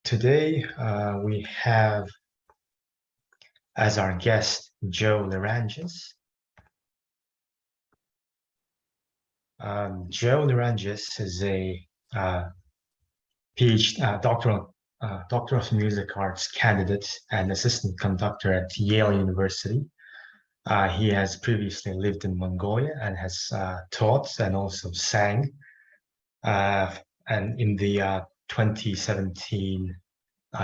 Today we have as our guest Joe Lerangis. Joe Lerangis is a Doctor of Music Arts candidate and assistant conductor at Yale University. He has previously lived in Mongolia and has taught and also sang. And in the 2017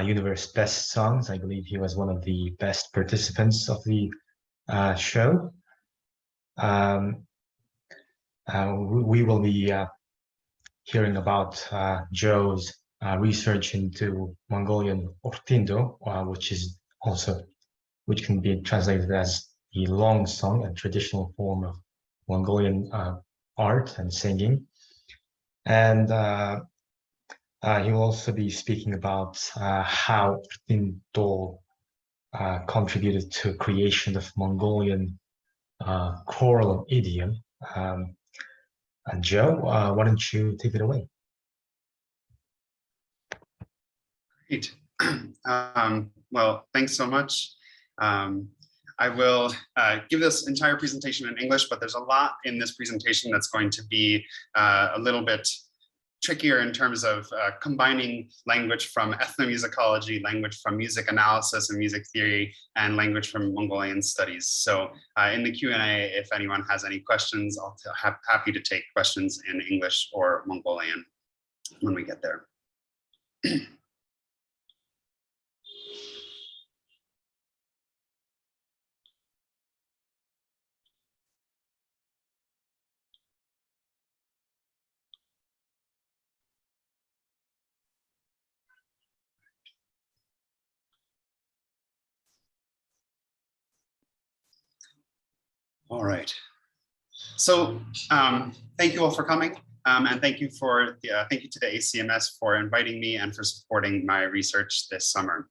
Universe Best Songs, I believe he was one of the best participants of the show. We will be hearing about Joe's research into Mongolian urtyn, which can be translated as the long song, a traditional form of Mongolian art and singing. And he will also be speaking about how urtyn contributed to creation of Mongolian choral and idiom. And Joe, why don't you take it away? Great. Well, thanks so much. I will give this entire presentation in English, but there's a lot in this presentation that's going to be a little bit trickier in terms of combining language from ethnomusicology, language from music analysis and music theory, and language from Mongolian studies. So in the Q&A, if anyone has any questions, I'll happy to take questions in English or Mongolian when we get there. All right. So thank you all for coming, and thank you to the ACMS for inviting me and for supporting my research this summer.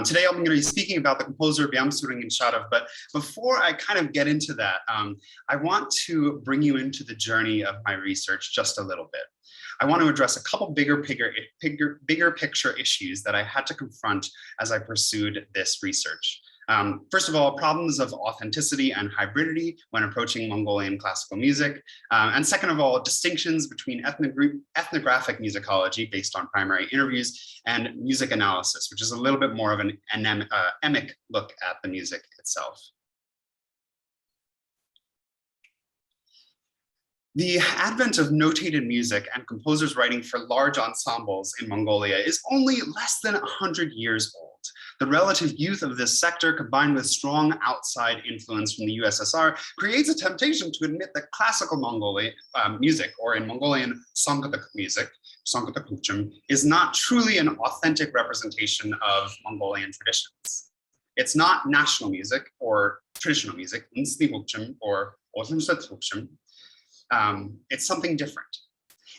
Today I'm going to be speaking about the composer Byambasurengiin Sharav, but before I kind of get into that, I want to bring you into the journey of my research just a little bit. I want to address a couple bigger picture issues that I had to confront as I pursued this research. First of all, problems of authenticity and hybridity when approaching Mongolian classical music. And second of all, distinctions between ethnographic musicology based on primary interviews and music analysis, which is a little bit more of an emic look at the music itself. The advent of notated music and composers writing for large ensembles in Mongolia is only less than 100 years old. The relative youth of this sector, combined with strong outside influence from the USSR, creates a temptation to admit that classical Mongolian music, or in Mongolian, Songkhtuk music, is not truly an authentic representation of Mongolian traditions. It's not national music or traditional music, or it's something different.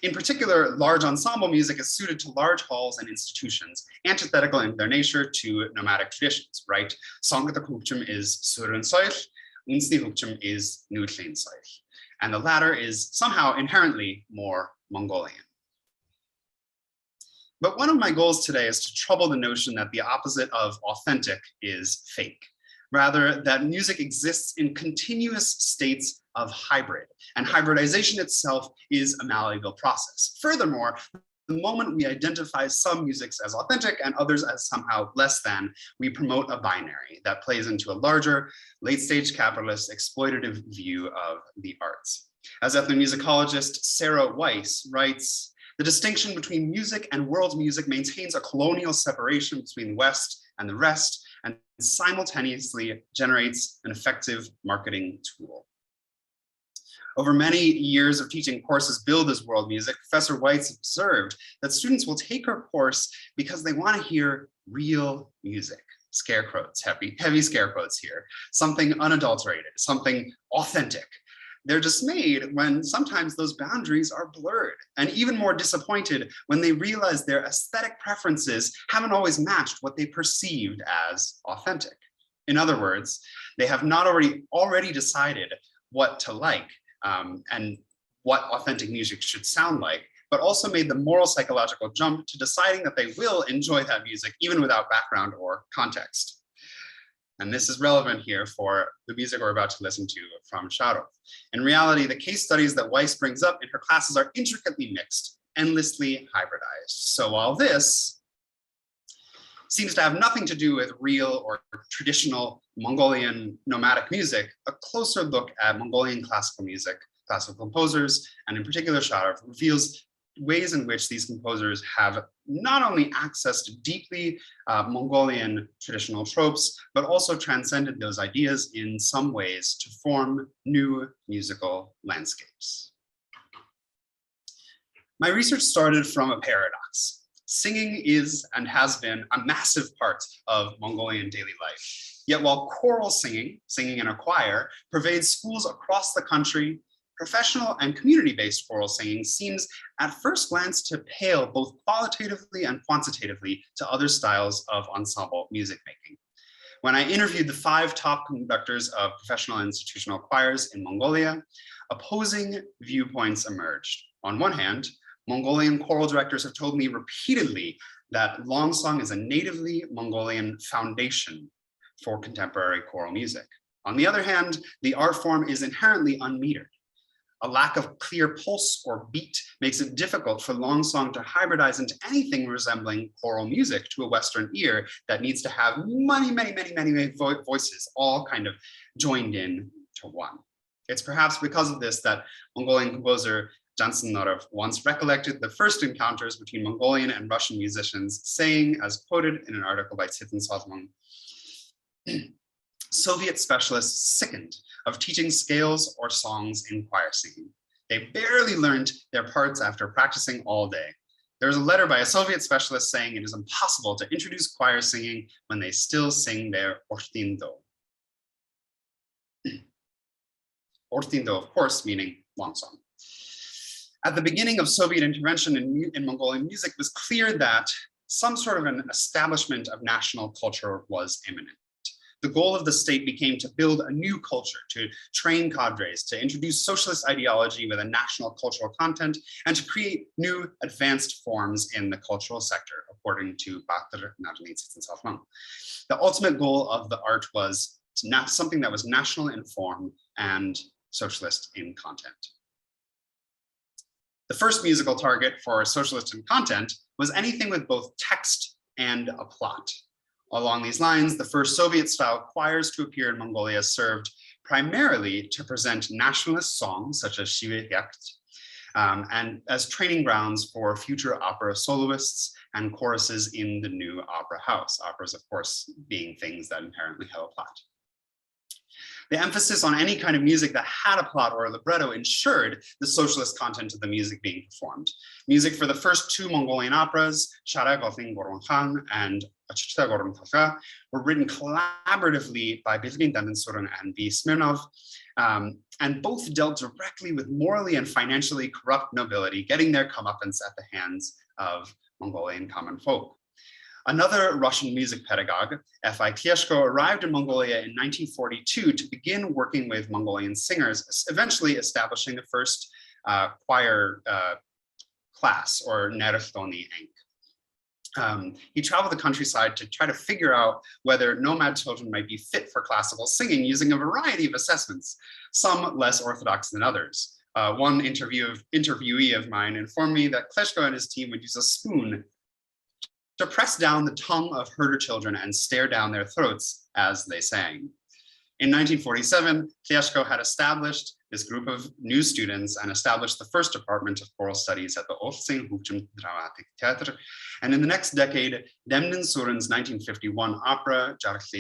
In particular, large ensemble music is suited to large halls and institutions, antithetical in their nature to nomadic traditions, right? Songkhtuk is surun soich, Unsnihukchum is nutlin soich. And the latter is somehow inherently more Mongolian. But one of my goals today is to trouble the notion that the opposite of authentic is fake. Rather, that music exists in continuous states of hybrid, and hybridization itself is a malleable process. Furthermore, the moment we identify some musics as authentic and others as somehow less than, we promote a binary that plays into a larger, late-stage capitalist exploitative view of the arts. As ethnomusicologist Sarah Weiss writes, the distinction between music and world music maintains a colonial separation between the West and the rest, and simultaneously generates an effective marketing tool. Over many years of teaching courses billed as world music, Professor Weiss observed that students will take her course because they want to hear real music. Scare quotes, heavy scare quotes here. Something unadulterated, something authentic. They're dismayed when sometimes those boundaries are blurred, and even more disappointed when they realize their aesthetic preferences haven't always matched what they perceived as authentic. In other words, they have not already decided what to like and what authentic music should sound like. but also made the moral psychological jump to deciding that they will enjoy that music even without background or context. And this is relevant here for the music we're about to listen to from Sharav. In reality, the case studies that Weiss brings up in her classes are intricately mixed, endlessly hybridized. So while this seems to have nothing to do with real or traditional Mongolian nomadic music, a closer look at Mongolian classical music, classical composers, and in particular Sharav, reveals ways in which these composers have not only accessed deeply Mongolian traditional tropes, but also transcended those ideas in some ways to form new musical landscapes. My research started from a paradox. Singing is and has been a massive part of Mongolian daily life. Yet while choral singing, singing in a choir, pervades schools across the country, professional and community-based choral singing seems at first glance to pale both qualitatively and quantitatively to other styles of ensemble music making. When I interviewed the 5 top conductors of professional and institutional choirs in Mongolia, opposing viewpoints emerged. On one hand, Mongolian choral directors have told me repeatedly that longsong is a natively Mongolian foundation for contemporary choral music. On the other hand, the art form is inherently unmetered. A lack of clear pulse or beat makes it difficult for longsong to hybridize into anything resembling choral music to a Western ear that needs to have many voices all kind of joined in to one. It's perhaps because of this that Mongolian composer Jantsannorov once recollected the first encounters between Mongolian and Russian musicians, saying, as quoted in an article by Nandintsetseg, Soviet specialists sickened of teaching scales or songs in choir singing. They barely learned their parts after practicing all day. There's a letter by a Soviet specialist saying it is impossible to introduce choir singing when they still sing their orchestral. Orchestral, of course, meaning long song. At the beginning of Soviet intervention in Mongolian music, it was clear that some sort of an establishment of national culture was imminent. The goal of the state became to build a new culture, to train cadres, to introduce socialist ideology with a national cultural content, and to create new advanced forms in the cultural sector, according to Nandintsetseg. The ultimate goal of the art was something that was national in form and socialist in content. The first musical target for socialist in content was anything with both text and a plot. Along these lines, the first Soviet-style choirs to appear in Mongolia served primarily to present nationalist songs such as Shiveyakt, and as training grounds for future opera soloists and choruses in the new opera house. Operas, of course, being things that inherently have a plot. The emphasis on any kind of music that had a plot or a libretto ensured the socialist content of the music being performed. Music for the first 2 Mongolian operas, Choral and were written collaboratively by Byambasurengiin Sharav and V. Smirnov, and both dealt directly with morally and financially corrupt nobility, getting their comeuppance at the hands of Mongolian common folk. Another Russian music pedagogue, F.I. Klieshko, arrived in Mongolia in 1942 to begin working with Mongolian singers, eventually establishing the first choir class, or Nerchtoni Enk. He traveled the countryside to try to figure out whether nomad children might be fit for classical singing using a variety of assessments, some less orthodox than others. One interviewee of mine informed me that Klieshko and his team would use a spoon to press down the tongue of herder children and stare down their throats as they sang. In 1947, Klieshko had established this group of new students and established the first department of choral studies at the Ulsiin Tuv Teatr. And in the next decade, Nandintsetsegen's 1951 opera,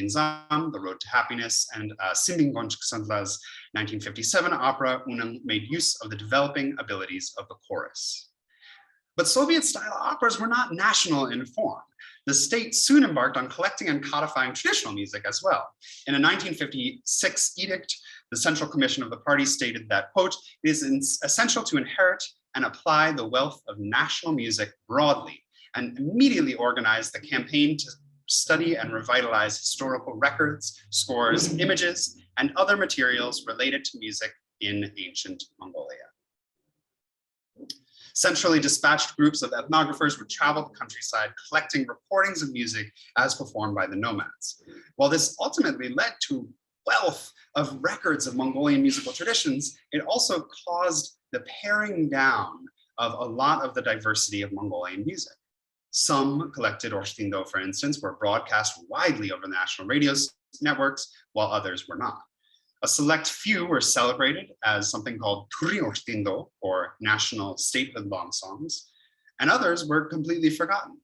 Zam, The Road to Happiness, and Simbingonchksanla's 1957 opera, Unang, made use of the developing abilities of the chorus. But Soviet-style operas were not national in form. The state soon embarked on collecting and codifying traditional music as well. In a 1956 edict, the Central Commission of the party stated that, quote, it is essential to inherit and apply the wealth of national music broadly, and immediately organized the campaign to study and revitalize historical records, scores, images, and other materials related to music in ancient Mongolia. Centrally dispatched groups of ethnographers would travel the countryside, collecting recordings of music as performed by the nomads. While this ultimately led to wealth of records of Mongolian musical traditions, it also caused the paring down of a lot of the diversity of Mongolian music. Some collected orchestral, for instance, were broadcast widely over national radio networks, while others were not. A select few were celebrated as something called Turmunkh, or national statehood long songs, and others were completely forgotten.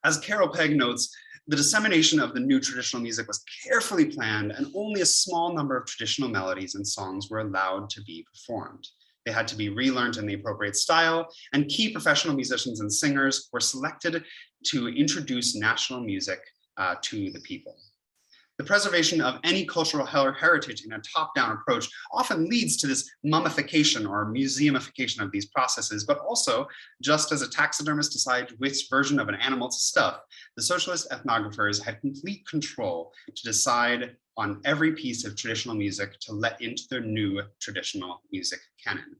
As Carol Pegg notes, the dissemination of the new traditional music was carefully planned, and only a small number of traditional melodies and songs were allowed to be performed. They had to be relearned in the appropriate style, and key professional musicians and singers were selected to introduce national music to the people. The preservation of any cultural heritage in a top-down approach often leads to this mummification or museumification of these processes, but also, just as a taxidermist decides which version of an animal to stuff, the socialist ethnographers had complete control to decide on every piece of traditional music to let into their new traditional music canon.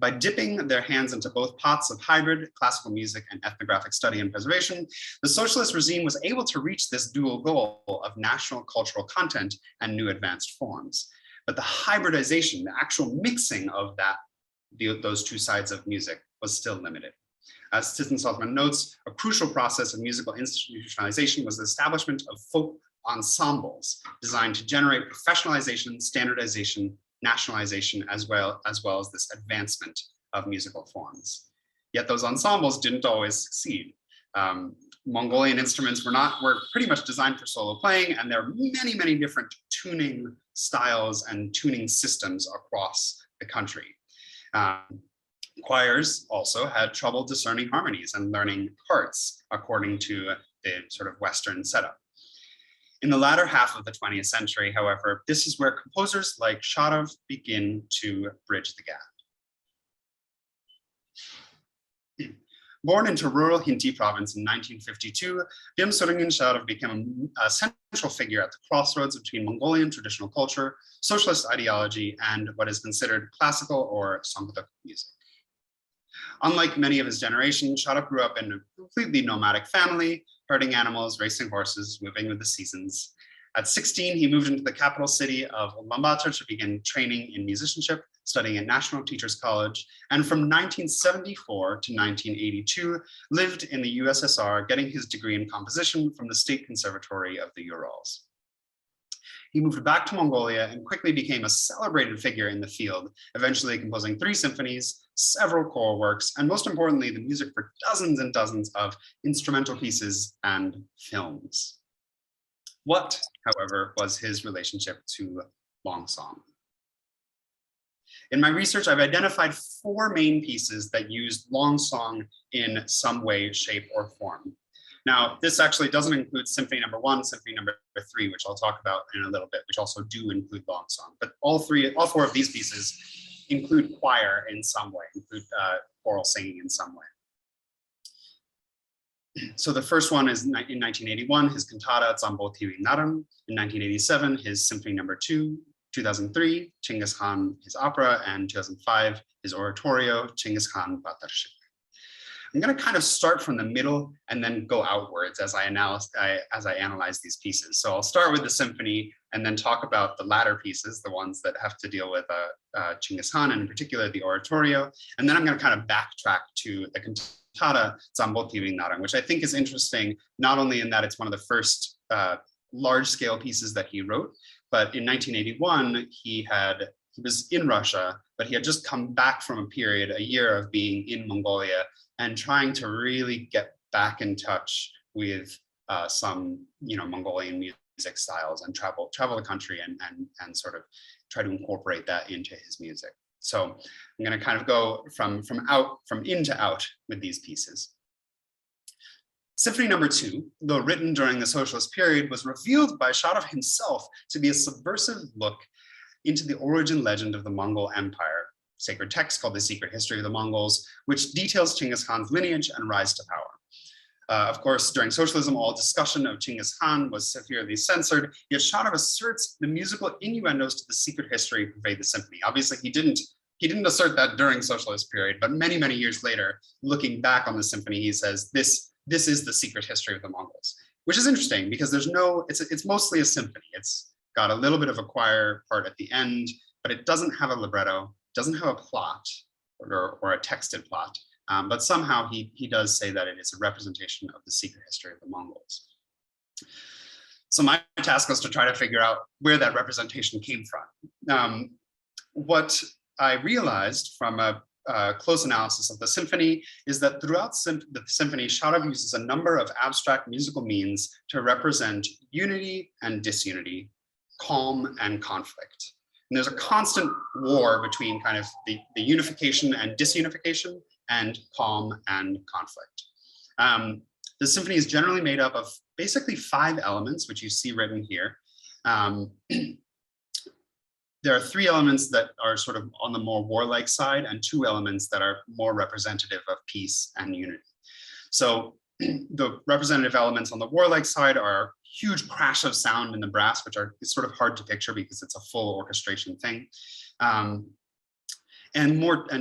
By dipping their hands into both pots of hybrid classical music and ethnographic study and preservation, the socialist regime was able to reach this dual goal of national cultural content and new advanced forms. But the hybridization, the actual mixing of those two sides of music was still limited. As Thyssen-Salzman notes, a crucial process of musical institutionalization was the establishment of folk ensembles designed to generate professionalization, standardization, nationalization, as well as this advancement of musical forms. Yet those ensembles didn't always succeed. Mongolian instruments were pretty much designed for solo playing, and there are many, many different tuning styles and tuning systems across the country. Choirs also had trouble discerning harmonies and learning parts according to the sort of Western setup. In the latter half of the 20th century, however, this is where composers like Sharav begin to bridge the gap. Born into rural Hinti province in 1952, Byambasurengiin Sharav became a central figure at the crossroads between Mongolian traditional culture, socialist ideology, and what is considered classical or Songthaek music. Unlike many of his generation, Sharav grew up in a completely nomadic family, herding animals, racing horses, moving with the seasons. At 16, he moved into the capital city of Ulaanbaatar to begin training in musicianship, studying at National Teachers College, and from 1974 to 1982, lived in the USSR, getting his degree in composition from the State Conservatory of the Urals. He moved back to Mongolia and quickly became a celebrated figure in the field, eventually composing 3 symphonies, several choral works, and most importantly, the music for dozens and dozens of instrumental pieces and films. What, however, was his relationship to long song? In my research, I've identified 4 main pieces that used long song in some way, shape, or form. Now, this actually doesn't include Symphony Number 1, Symphony Number 3, which I'll talk about in a little bit, which also do include long song. But all 4 of these pieces include choir in some way, include choral singing in some way. So the first one is in 1981, his cantata Zambuu Tiviin Naran. In 1987, his Symphony Number 2. 2003, Chinggis Khan, his opera, and 2005, his oratorio, Chinggis Khan Batarshik. I'm going to kind of start from the middle and then go outwards as I analyze these pieces. So I'll start with the symphony and then talk about the latter pieces, the ones that have to deal with Chinggis Khan, and in particular the oratorio. And then I'm going to kind of backtrack to the cantata Zambuu Tiviin Naran, which I think is interesting, not only in that it's one of the first large-scale pieces that he wrote, but in 1981, he was in Russia, but he had just come back from a year of being in Mongolia and trying to really get back in touch with some, Mongolian music styles and travel the country and sort of try to incorporate that into his music. So I'm going to kind of go from in to out with these pieces. Symphony Number 2, though written during the socialist period, was revealed by Sharav himself to be a subversive look into the origin legend of the Mongol Empire, sacred text called The Secret History of the Mongols, which details Chinggis Khan's lineage and rise to power. Of course, during socialism, all discussion of Chinggis Khan was severely censored, yet Sharav asserts the musical innuendos to the secret history pervade the symphony. Obviously, he didn't he didn't assert that during socialist period, but many, many years later, looking back on the symphony, he says, this is the secret history of the Mongols, which is interesting because there's no, it's mostly a symphony. It's got a little bit of a choir part at the end, but it doesn't have a libretto, doesn't have a plot or a texted plot. But somehow he does say that it is a representation of the secret history of the Mongols. So my task was to try to figure out where that representation came from. What I realized from a close analysis of the symphony is that throughout the symphony, Sharav uses a number of abstract musical means to represent unity and disunity, calm and conflict. And there's a constant war between kind of the unification and disunification and calm and conflict. The symphony is generally made up of basically 5 elements, which you see written here. There are 3 elements that are sort of on the more warlike side and 2 elements that are more representative of peace and unity. So the representative elements on the warlike side are a huge crash of sound in the brass, which is sort of hard to picture because it's a full orchestration thing. And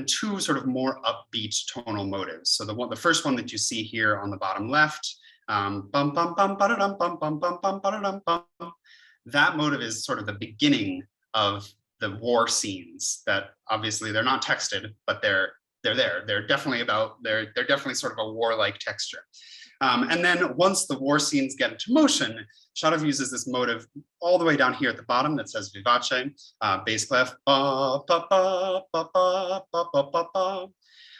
2 sort of more upbeat tonal motives. So the first one that you see here on the bottom left, bum bum bum ba-da-dum, bum bum bum bum ba-da-dum, bum. That motive is sort of the beginning of the war scenes that obviously they're not texted, but they're there. They're definitely sort of a warlike texture. And then once the war scenes get into motion, Sharav uses this motive all the way down here at the bottom that says vivace, bass clef, ba, ba, ba, ba, ba, ba, ba, ba, ba.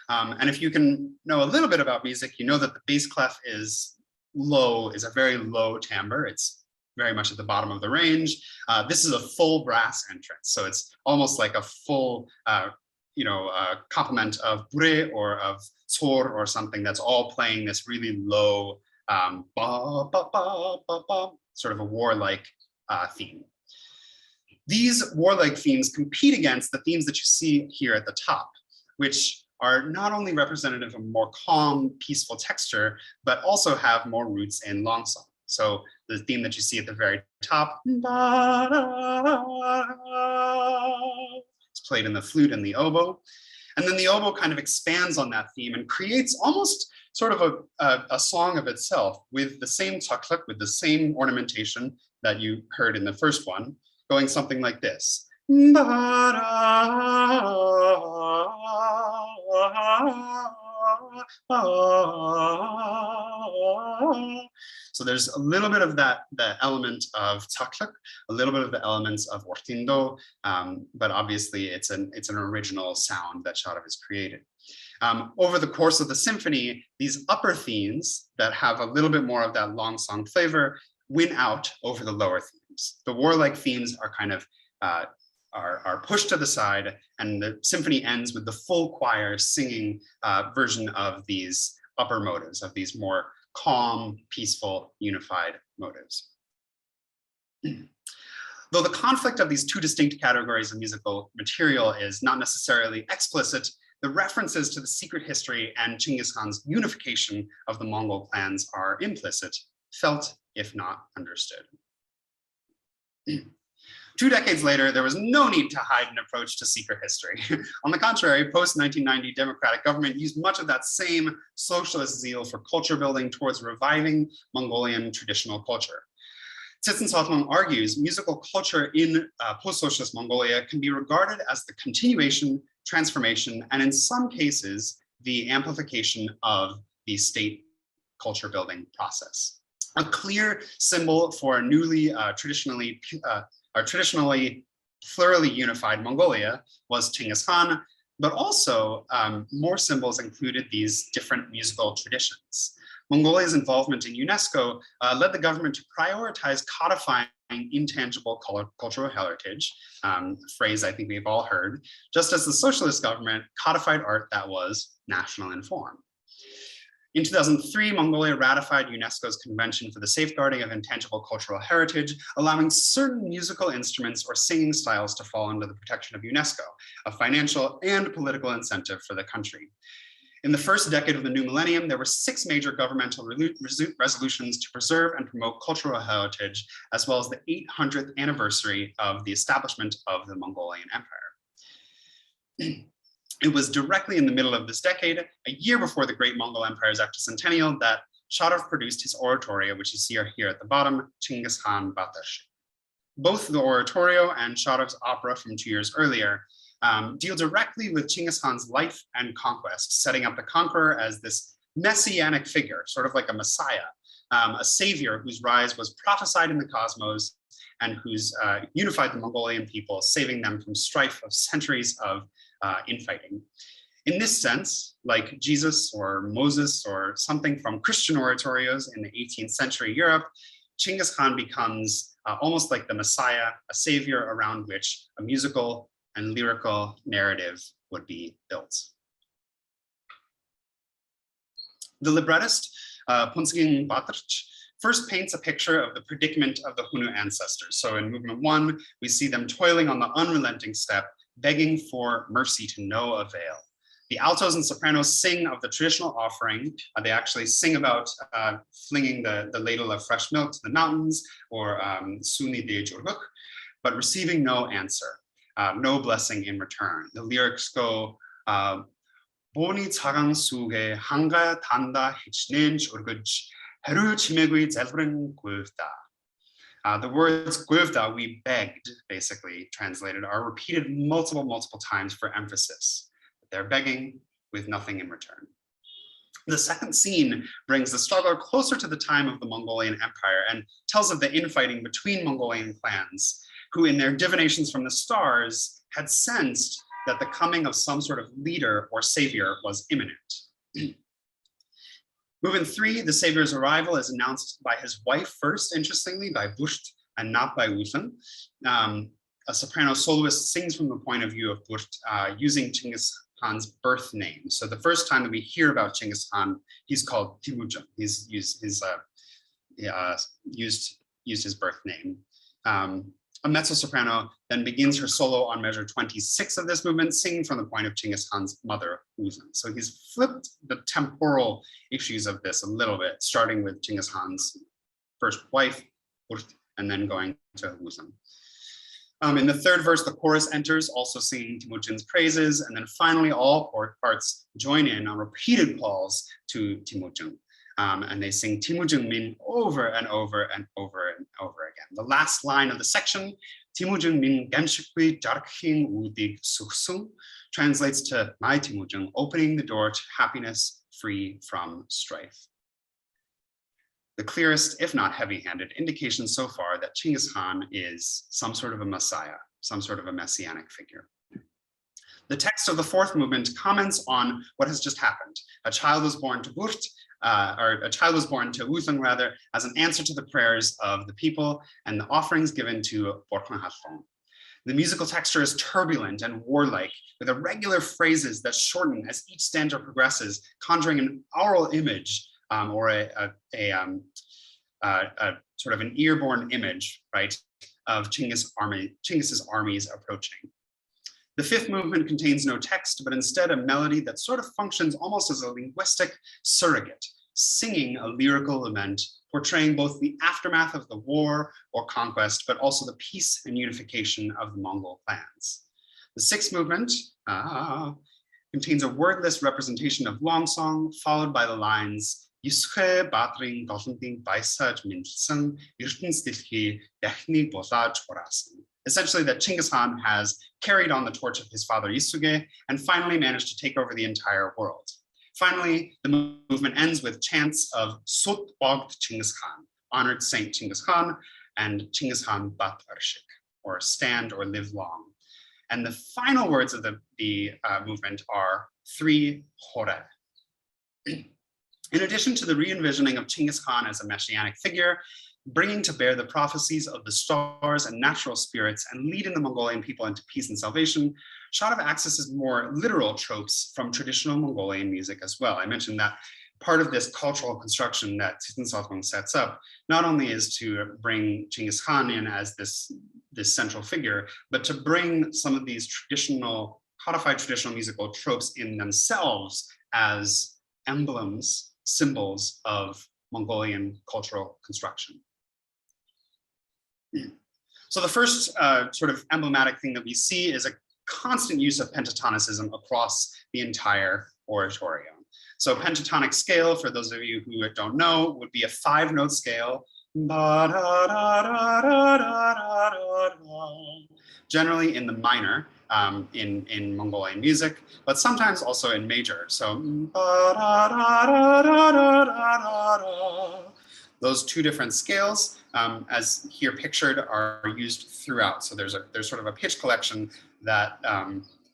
And if you can know a little bit about music, you know that the bass clef is a very low timbre. It's very much at the bottom of the range. This is a full brass entrance. So it's almost like a full complement of bure or of tsor or something that's all playing this really low ba, ba, ba, ba, ba, sort of a warlike theme. These warlike themes compete against the themes that you see here at the top, which are not only representative of a more calm, peaceful texture, but also have more roots in long song. So the theme that you see at the very top, it's played in the flute and the oboe. And then the oboe kind of expands on that theme and creates almost sort of a song of itself with the same takluk, with the same ornamentation that you heard in the first one, going something like this. So there's a little bit of the element of takluk, a little bit of the elements of ortyndo, but obviously it's an original sound that Sharav has created. Over the course of the symphony, these upper themes that have a little bit more of that long song flavor win out over the lower themes. The warlike themes are kind of are pushed to the side, and the symphony ends with the full choir singing version of these upper motives, of these more calm, peaceful, unified motives. Though the conflict of these 2 distinct categories of musical material is not necessarily explicit, the references to the secret history and Chinggis Khan's unification of the Mongol clans are implicit, felt if not understood. 2 decades later, there was no need to hide an approach to secret history. On the contrary, post-1990 democratic government used much of that same socialist zeal for culture building towards reviving Mongolian traditional culture. Nandintsetseg argues musical culture in post-socialist Mongolia can be regarded as the continuation, transformation, and in some cases, the amplification of the state culture building process. A clear symbol for a newly traditionally plurally unified Mongolia was Chinggis Khan, but also more symbols included these different musical traditions. Mongolia's involvement in UNESCO led the government to prioritize codifying intangible cultural heritage, a phrase I think we've all heard, just as the socialist government codified art that was national in form. In 2003, Mongolia ratified UNESCO's Convention for the Safeguarding of Intangible Cultural Heritage, allowing certain musical instruments or singing styles to fall under the protection of UNESCO, a financial and political incentive for the country. In the first decade of the new millennium, there were 6 major governmental resolutions to preserve and promote cultural heritage, as well as the 800th anniversary of the establishment of the Mongolian Empire. It was directly in the middle of this decade, a year before the Great Mongol Empire's octocentennial, that Sharav produced his oratorio, which you see here at the bottom, Chinggis Khan Batarshik. Both the oratorio and Sharav's opera from 2 years earlier deal directly with Chinggis Khan's life and conquest, setting up the conqueror as this messianic figure, sort of like a messiah, a savior whose rise was prophesied in the cosmos and who's unified the Mongolian people, saving them from strife of centuries of infighting. In this sense, like Jesus or Moses or something from Christian oratorios in the 18th century Europe, Chinggis Khan becomes almost like the Messiah, a savior around which a musical and lyrical narrative would be built. The librettist, Puntsgin Batarch, first paints a picture of the predicament of the Hunu ancestors. So in movement 1, we see them toiling on the unrelenting step, begging for mercy to no avail. The altos and sopranos sing of the traditional offering. They actually sing about flinging the ladle of fresh milk to the mountains, or Suni de Jurguk, but receiving no answer, no blessing in return. The lyrics go, Boni Tsagang Suge, Hanga Tanda Hichnin Jurguj, Heru Chimegui Zelbrin Gulfda. The words Gulfda, we begged, basically translated, are repeated multiple times for emphasis. They're begging with nothing in return. The second scene brings the struggle closer to the time of the Mongolian Empire and tells of the infighting between Mongolian clans, who in their divinations from the stars had sensed that the coming of some sort of leader or savior was imminent. Movement 3, the savior's arrival is announced by his wife first, interestingly, by Busht and not by Ulsiin. A soprano soloist sings from the point of view of Busht using Chinggis Khan's birth name. So the first time that we hear about Chinggis Khan, he's called Temujin. He's used his birth name. A mezzo-soprano then begins her solo on measure 26 of this movement, singing from the point of Chinggis Khan's mother, Ulsiin. So he's flipped the temporal issues of this a little bit, starting with Chinggis Khan's first wife, and then going to Ulsiin. In the third verse, the chorus enters, also singing Temujin's praises, and then finally all parts join in on repeated calls to Temujin. And they sing Temujin Min over and over and over and over again. The last line of the section, Temujin Min Gemshikwi Jarkhin Udig Suksung, translates to my Temujin, opening the door to happiness free from strife. The clearest, if not heavy-handed, indication so far that Chinggis Khan is some sort of a messiah, some sort of a messianic figure. The text of the fourth movement comments on what has just happened. A child was born to Busht, or a child was born to Ulsiin rather, as an answer to the prayers of the people and the offerings given to Borkhanhathong. The musical texture is turbulent and warlike, with irregular phrases that shorten as each stanza progresses, conjuring an aural image or a sort of an ear-born image, right, of Chinggis' armies approaching. The fifth movement contains no text, but instead a melody that sort of functions almost as a linguistic surrogate, singing a lyrical event, portraying both the aftermath of the war or conquest, but also the peace and unification of the Mongol clans. The sixth movement contains a wordless representation of long song, followed by the lines Yusche Batring Dolphin Baisaj Minsen Urtyn Stilki Dechni Boza Chorasen. Essentially, that Chinggis Khan has carried on the torch of his father Yisuge and finally managed to take over the entire world. Finally, the movement ends with chants of Sut Bogt Chinggis Khan, honored Saint Chinggis Khan, and Chinggis Khan Bat Arshik, or stand or live long. And the final words of the movement are 3 Choral. In addition to the re-envisioning of Chinggis Khan as a messianic figure, bringing to bear the prophecies of the stars and natural spirits and leading the Mongolian people into peace and salvation, Sharav accesses more literal tropes from traditional Mongolian music as well. I mentioned that part of this cultural construction that Nandintsetseg sets up not only is to bring Chinggis Khan in as this central figure, but to bring some of these codified traditional musical tropes in themselves as emblems, symbols of Mongolian cultural construction. So the first sort of emblematic thing that we see is constant use of pentatonicism across the entire oratorio. So pentatonic scale, for those of you who don't know, would be a 5-note scale. Generally in the minor in Mongolian music, but sometimes also in major. So those 2 different scales, as here pictured, are used throughout. So there's sort of a pitch collection that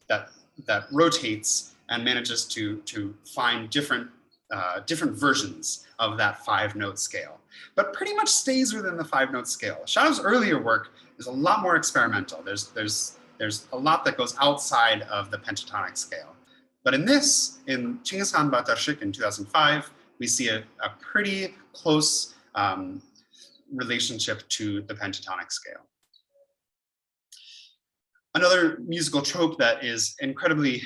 that rotates and manages to find different versions of that 5-note scale, but pretty much stays within the 5-note scale. Sharav's earlier work is a lot more experimental. There's a lot that goes outside of the pentatonic scale. But in Chinggis Khan Batarshik in 2005, we see a pretty close relationship to the pentatonic scale. Another musical trope that is incredibly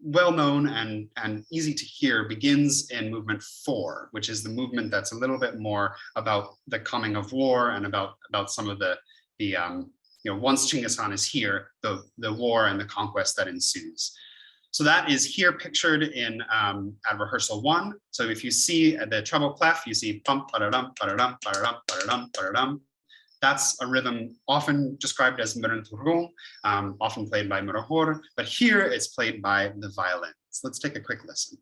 well-known and easy to hear begins in movement 4, which is the movement that's a little bit more about the coming of war and about some of the once Chinggis Khan is here, the war and the conquest that ensues. So that is here pictured in at rehearsal 1. So if you see the treble clef, you see bum ba-da-dum ba-da-dum ba-da-dum ba-da-dum ba-da-dum. That's a rhythm often described as murunturung, often played by murahor, but here it's played by the violins. Let's take a quick listen.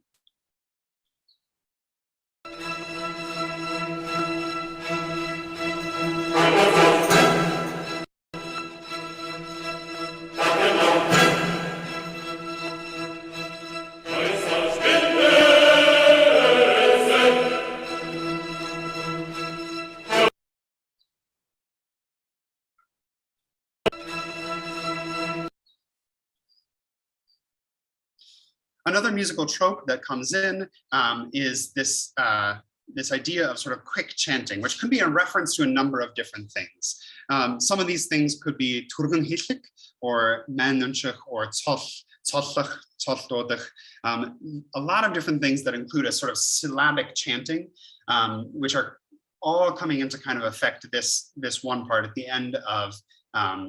Another musical trope that comes in is this idea of sort of quick chanting, which can be a reference to a number of different things. Some of these things could be turmunkh or manunchuk or tsollach, tsollodach, a lot of different things that include a sort of syllabic chanting, which are all coming into kind of effect this one part at the end of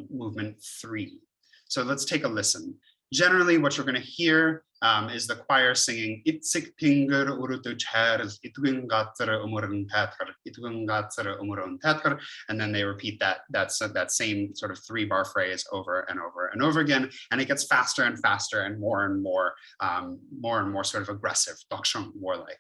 movement 3. So let's take a listen. Generally, what you're going to hear is the choir singing "Itsik pingur urutu chers itgungatsara umuron Teatr, itgungatsara umuron Teatr," and then they repeat that same sort of 3-bar phrase over and over and over again, and it gets faster and faster and more sort of aggressive, dokshung, warlike.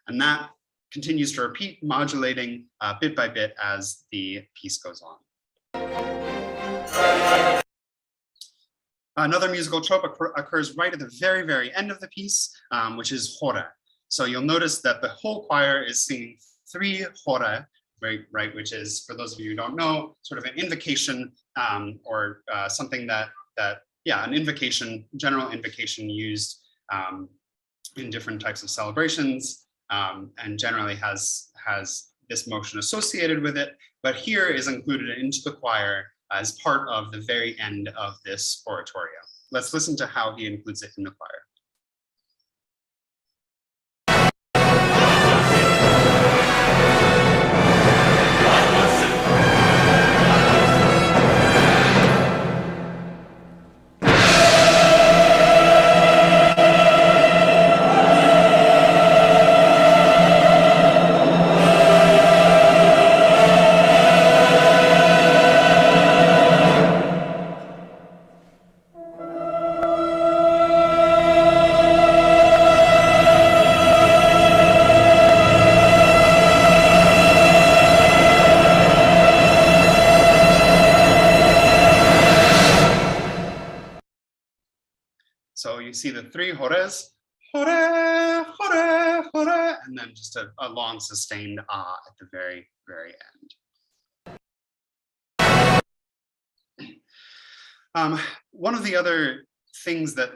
And that continues to repeat, modulating bit by bit as the piece goes on. Another musical trope occurs right at the very, very end of the piece, which is hora. So you'll notice that the whole choir is singing 3 hora, right, which is, for those of you who don't know, sort of an invocation or something an invocation, general invocation used in different types of celebrations. And generally has this motion associated with it, but here is included into the choir as part of the very end of this oratorio. Let's listen to how he includes it in the choir. So you see the 3 hores, hore, hore, hore, and then just a long sustained ah at the very, very end. One of the other things that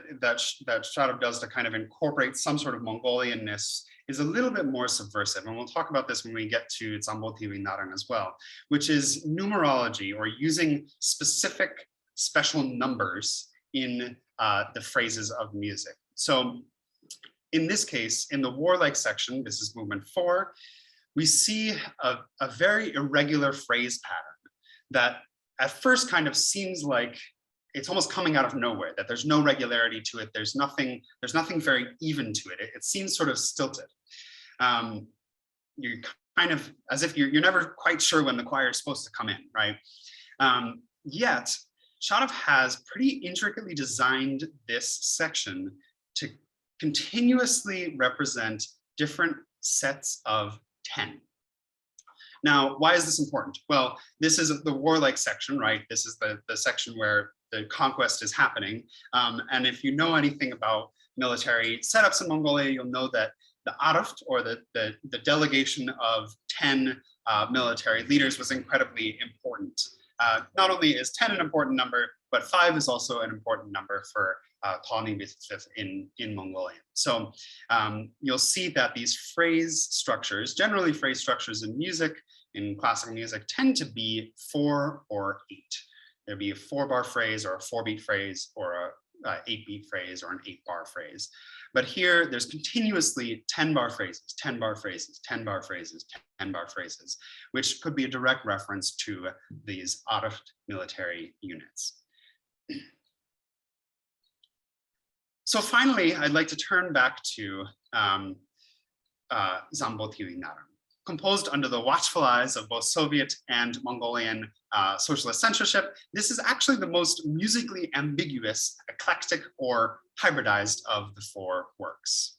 Sharav does to kind of incorporate some sort of Mongolianness is a little bit more subversive. And we'll talk about this when we get to Zambuu Tiviin Naran as well, which is numerology, or using specific special numbers in the phrases of music. So in this case, in the warlike section, this is movement 4, we see a very irregular phrase pattern that at first kind of seems like it's almost coming out of nowhere, that there's no regularity to it. There's nothing very even to it. It seems sort of stilted. You're kind of as if you're never quite sure when the choir is supposed to come in, right? Yet Sharav has pretty intricately designed this section to continuously represent different sets of 10. Now, why is this important? Well, this is the warlike section, right? This is the section where the conquest is happening. And if you know anything about military setups in Mongolia, you'll know that the araft, or the delegation of 10 military leaders, was incredibly important. Not only is 10 an important number, but 5 is also an important number for in Mongolian. So you'll see that these phrase structures, generally phrase structures in music, in classical music, tend to be 4 or 8. There'd be a 4-bar phrase, or a 4-beat phrase, or a 8-beat phrase, or an 8-bar phrase. But here there's continuously 10-bar phrases, 10-bar phrases, 10-bar phrases, 10-bar phrases, which could be a direct reference to these araft military units. So finally, I'd like to turn back to Zambuu Tiviin Naran. Composed under the watchful eyes of both Soviet and Mongolian socialist censorship, this is actually the most musically ambiguous, eclectic, or hybridized of the 4 works.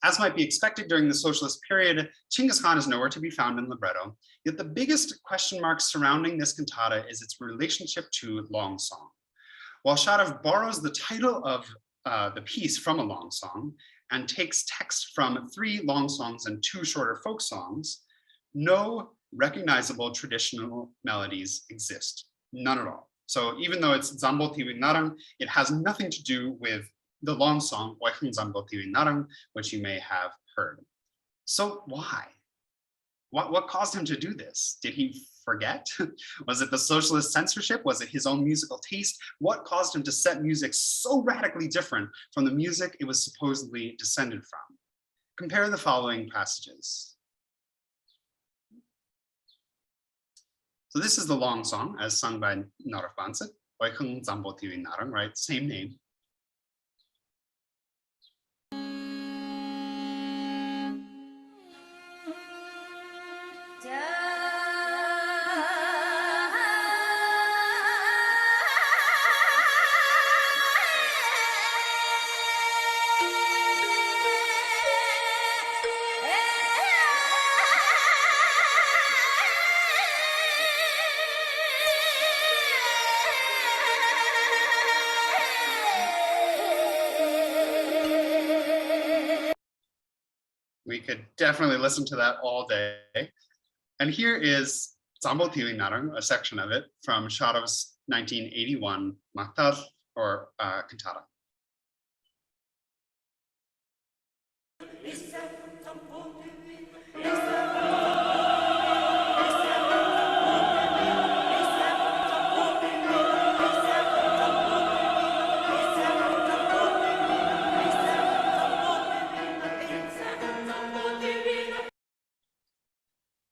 As might be expected during the socialist period, Chinggis Khan is nowhere to be found in libretto, yet the biggest question mark surrounding this cantata is its relationship to long song. While Sharav borrows the title of the piece from a long song and takes text from 3 long songs and 2 shorter folk songs, no recognizable traditional melodies exist, none at all. So even though it's Zambuu Tiviin Naran, it has nothing to do with the long song Zambuu Tiviin Naran, which you may have heard. So why? What caused him to do this? Did he forget? Was it the socialist censorship? Was it his own musical taste? What caused him to set music so radically different from the music it was supposedly descended from? Compare the following passages. So this is the long song as sung by Narafbanset, Zambuu Tiviin Naran, right? Same name. We could definitely listen to that all day. And here is Zambuu Tiviin Naran, a section of it from Sharav's 1981 Maktal, or cantata.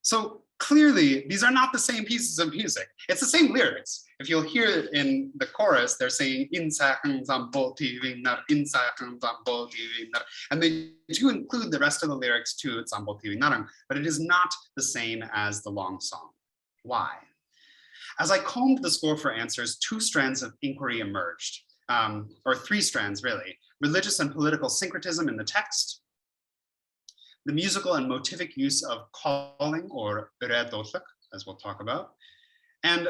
So clearly, these are not the same pieces of music. It's the same lyrics. If you'll hear in the chorus, they're saying in cahim Zambuu Tiviin Naran, in cahim Zambuu Tiviin Naran, and they do include the rest of the lyrics to Zambuu Tiviin Naran, but it is not the same as the long song. Why? As I combed the score for answers, 2 strands of inquiry emerged, or 3 strands really: religious and political syncretism in the text, the musical and motivic use of calling, or urtyn, as we'll talk about, and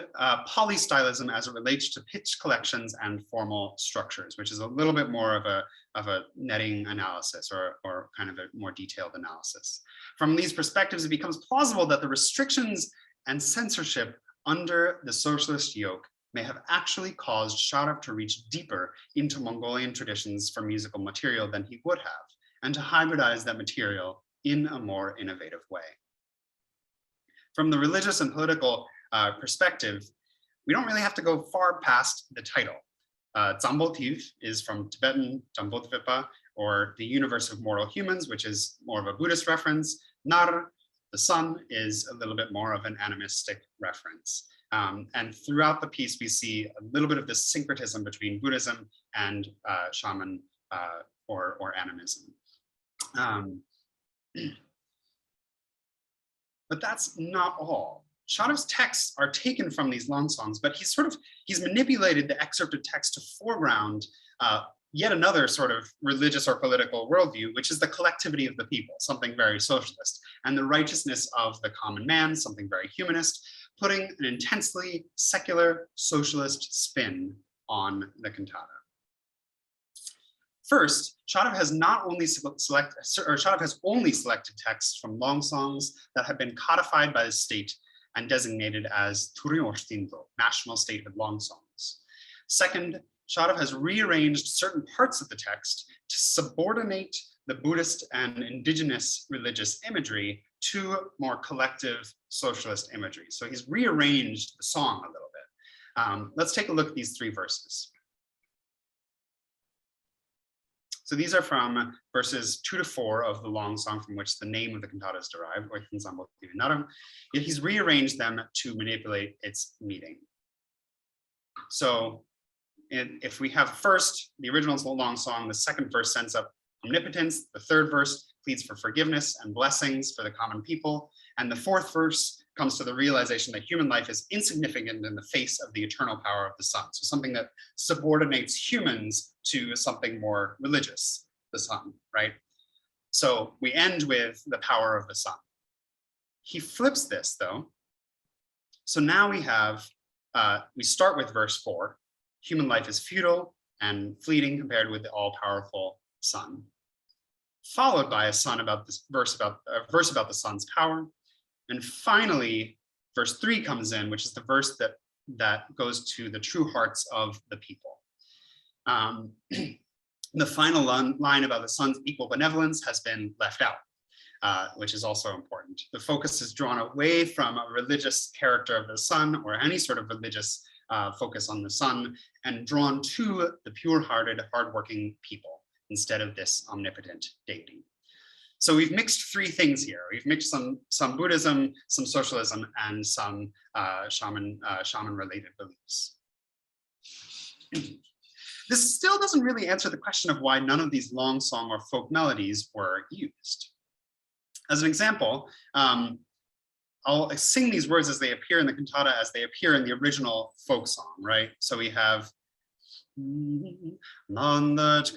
polystylism as it relates to pitch collections and formal structures, which is a little bit more of a netting analysis, or kind of a more detailed analysis. From these perspectives, it becomes plausible that the restrictions and censorship under the socialist yoke may have actually caused Sharav to reach deeper into Mongolian traditions for musical material than he would have, and to hybridize that material in a more innovative way. From the religious and political perspective, we don't really have to go far past the title. Zambuu Tiviin is from Tibetan Zambuu Tiviin, or the universe of mortal humans, which is more of a Buddhist reference. Nar, the sun, is a little bit more of an animistic reference. And throughout the piece, we see a little bit of this syncretism between Buddhism and shaman or animism. But that's not all. Sharav's texts are taken from these long songs, but he's manipulated the excerpted text to foreground yet another sort of religious or political worldview, which is the collectivity of the people, something very socialist, and the righteousness of the common man, something very humanist, putting an intensely secular socialist spin on the cantata. First, Sharav has only selected texts from long songs that have been codified by the state and designated as Ulsiin Tuv, national statehood long songs. Second, Sharav has rearranged certain parts of the text to subordinate the Buddhist and indigenous religious imagery to more collective socialist imagery. So he's rearranged the song a little bit. Let's take a look at these three verses. So these are from verses 2 to 4 of the long song from which the name of the cantata is derived, Zambuu Tiviin Naran. Yet he's rearranged them to manipulate its meaning. So if we have first, the original long song, the second verse sends up omnipotence, the third verse pleads for forgiveness and blessings for the common people, and the fourth verse comes to the realization that human life is insignificant in the face of the eternal power of the sun. So something that subordinates humans to something more religious, the sun, right? So we end with the power of the sun. He flips this though. So now we have, we start with verse 4. Human life is futile and fleeting compared with the all-powerful sun, followed by a verse about the sun's power. And finally, verse 3 comes in, which is the verse that goes to the true hearts of the people. The final line about the sun's equal benevolence has been left out, which is also important. The focus is drawn away from a religious character of the sun or any sort of religious focus on the sun, and drawn to the pure-hearted, hardworking people instead of this omnipotent deity. So we've mixed three things here. We've mixed some Buddhism, some socialism, and some shaman-related beliefs. This still doesn't really answer the question of why none of these long song or folk melodies were used. As an example, I'll sing these words as they appear in the cantata as they appear in the original folk song, right? So we have Nandintsetseg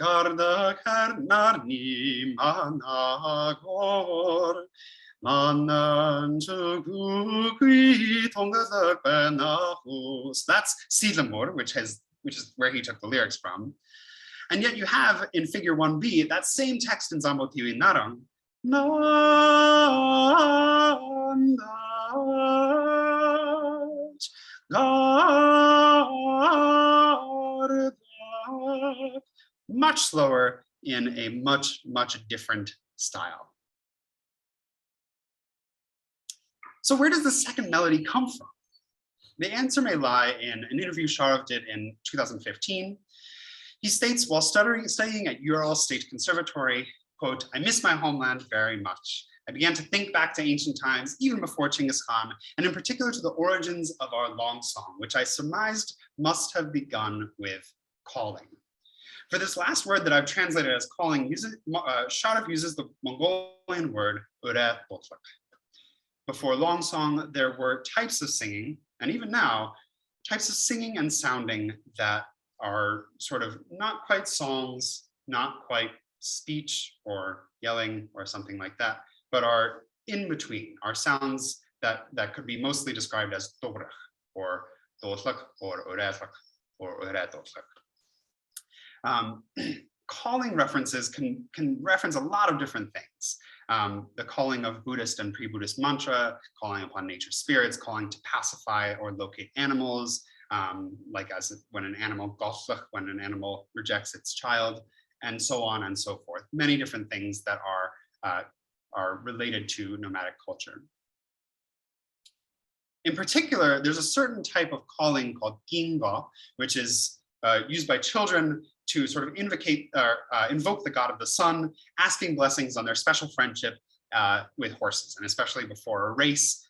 So that's Silamur, which is where he took the lyrics from. And yet you have in figure 1b that same text in Zambuu Tiviin Naran. Much slower in a much different style. So where does the second melody come from? The answer may lie in an interview Sharav did in 2015. He states, while studying at Yale State Conservatory, quote, "I miss my homeland very much. I began to think back to ancient times, even before Genghis Khan, and in particular to the origins of our long song, which I surmised must have begun with calling." For this last word that I've translated as calling, Sharav uses the Mongolian word urtyn. Before long song, there were types of singing, and even now, types of singing and sounding that are sort of not quite songs, not quite speech or yelling or something like that, but are in between, are sounds that could be mostly described as dobrach or doslak or uretlak or uretoslak. Calling references can reference a lot of different things. The calling of Buddhist and pre-Buddhist mantra, calling upon nature spirits, calling to pacify or locate animals, like as when an animal goslach, when an animal rejects its child, and so on and so forth. Many different things that are related to nomadic culture. In particular, there's a certain type of calling called gingo, which is used by children to sort of invoke the god of the sun, asking blessings on their special friendship with horses, and especially before a race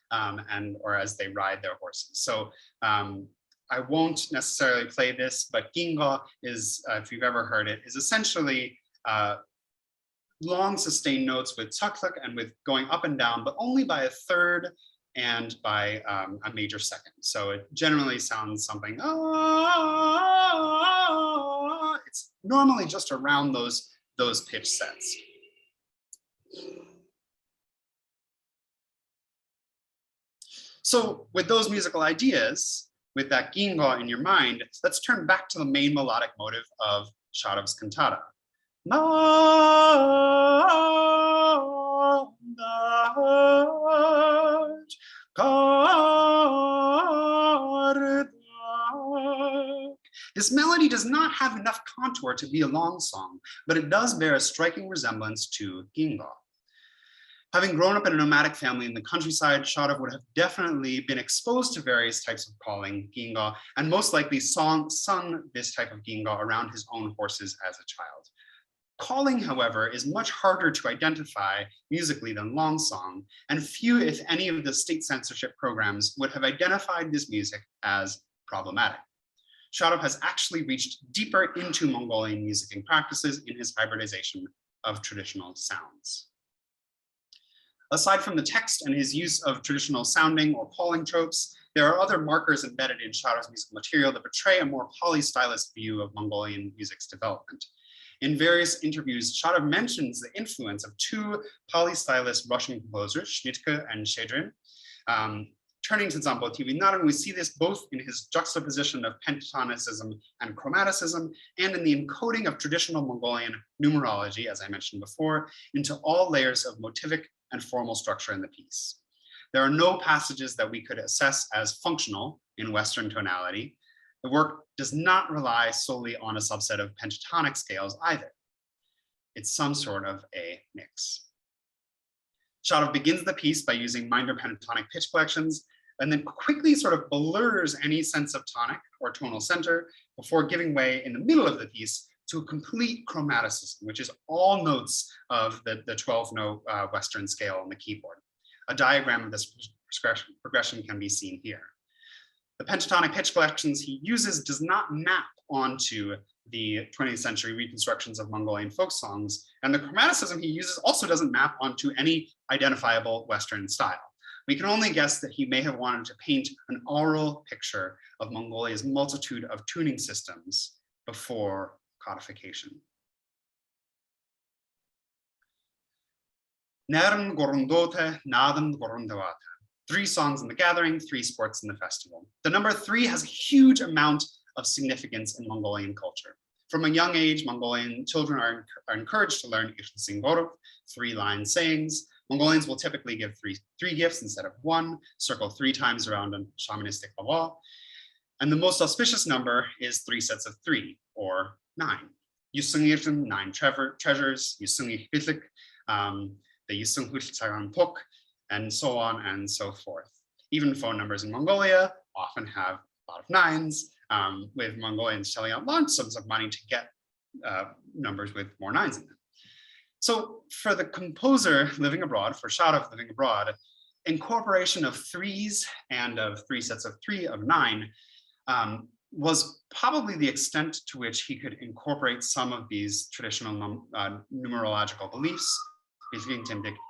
or as they ride their horses. So I won't necessarily play this, but gingo is, if you've ever heard it, is essentially long sustained notes with цахим and with going up and down, but only by a third and by a major second. So it generally sounds something, it's normally just around those pitch sets. So with those musical ideas, with that gingo in your mind, let's turn back to the main melodic motive of Sharav's cantata. This melody does not have enough contour to be a long song, but it does bear a striking resemblance to gingo. Having grown up in a nomadic family in the countryside, Sharav would have definitely been exposed to various types of calling, gingo, and most likely sung this type of gingo around his own horses as a child. Calling, however, is much harder to identify musically than long song, and few, if any, of the state censorship programs would have identified this music as problematic. Sharav has actually reached deeper into Mongolian musicking practices in his hybridization of traditional sounds. Aside from the text and his use of traditional sounding or calling tropes, there are other markers embedded in Sharav's musical material that portray a more polystylist view of Mongolian music's development. In various interviews, Sharav mentions the influence of two polystylist Russian composers, Schnittke and Shchedrin. Turning to Zambuu Tiviin Naran, we see this both in his juxtaposition of pentatonicism and chromaticism, and in the encoding of traditional Mongolian numerology, as I mentioned before, into all layers of motivic and formal structure in the piece. There are no passages that we could assess as functional in Western tonality. The work does not rely solely on a subset of pentatonic scales either. It's some sort of a mix. Sharav begins the piece by using minor pentatonic pitch collections, and then quickly sort of blurs any sense of tonic or tonal center before giving way in the middle of the piece to a complete chromaticism, which is all notes of the 12-note Western scale on the keyboard. A diagram of this progression can be seen here. The pentatonic pitch collections he uses does not map onto the 20th century reconstructions of Mongolian folk songs, and the chromaticism he uses also doesn't map onto any identifiable Western style. We can only guess that he may have wanted to paint an aural picture of Mongolia's multitude of tuning systems before codification. Naran Gorundote, Nadan Gorundawata. 3 songs in the gathering, 3 sports in the festival. The number 3 has a huge amount of significance in Mongolian culture. From a young age, Mongolian children are encouraged to learn Urtyn, 3-line sayings. Mongolians will typically give three gifts instead of 1, circle 3 times around a shamanistic wall. And the most auspicious number is 3 sets of 3, or 9. Yusungirten, 9 treasures, Yusungihitlik, the Yusunghutlchagantok, and so on and so forth. Even phone numbers in Mongolia often have a lot of 9s, with Mongolians shelling out large sums of money to get numbers with more 9s in them. So for the composer living abroad, for Sharav living abroad, incorporation of 3s and of 3 sets of 3 of 9 was probably the extent to which he could incorporate some of these traditional numerological beliefs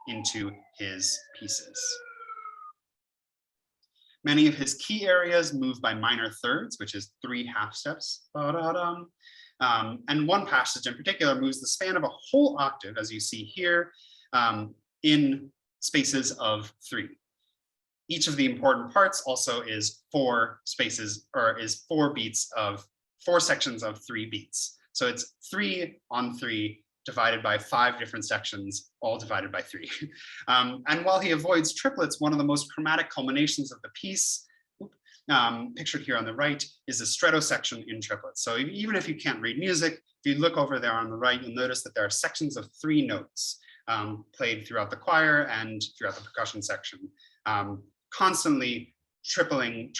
into his pieces. Many of his key areas move by minor thirds, which is 3 half steps. And one passage in particular moves the span of a whole octave, as you see here, in spaces of 3. Each of the important parts also is 4 spaces, or is 4 beats of 4 sections of 3 beats. So it's 3 on 3 divided by 5 different sections, all divided by 3. And while he avoids triplets, one of the most chromatic culminations of the piece pictured here on the right is a stretto section in triplets. So even if you can't read music, if you look over there on the right, you'll notice that there are sections of 3 notes played throughout the choir and throughout the percussion section, constantly tripling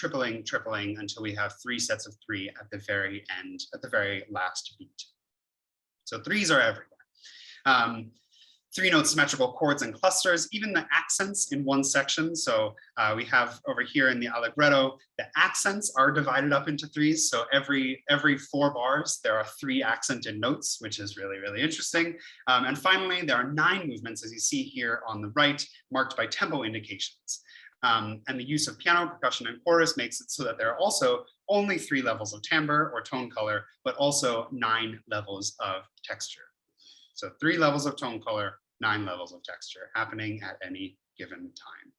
until we have 3 sets of 3 at the very end, at the very last beat. So 3s are everywhere. 3-note symmetrical chords and clusters, even the accents in one section. So we have over here in the allegretto, the accents are divided up into 3s. So every 4 bars, there are 3 accented notes, which is really, really interesting. And finally, there are 9 movements, as you see here on the right, marked by tempo indications. And the use of piano, percussion, and chorus makes it so that there are also only 3 levels of timbre or tone color, but also 9 levels of texture. So 3 levels of tone color, 9 levels of texture happening at any given time.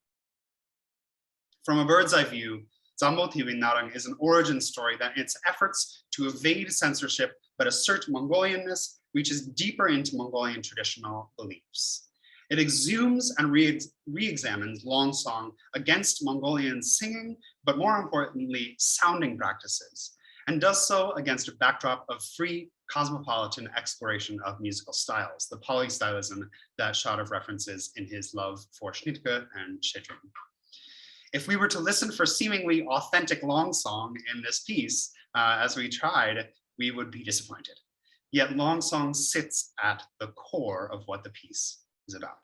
From a bird's eye view, Zambuu Tiviin Naran is an origin story that in its efforts to evade censorship but assert Mongolianness reaches deeper into Mongolian traditional beliefs. It exhumes and re-examines long song against Mongolian singing, but more importantly, sounding practices, and does so against a backdrop of free cosmopolitan exploration of musical styles, the polystylism that Sharav references in his love for Schnittke and Shedrin. If we were to listen for seemingly authentic long song in this piece, as we tried, we would be disappointed. Yet long song sits at the core of what the piece is about.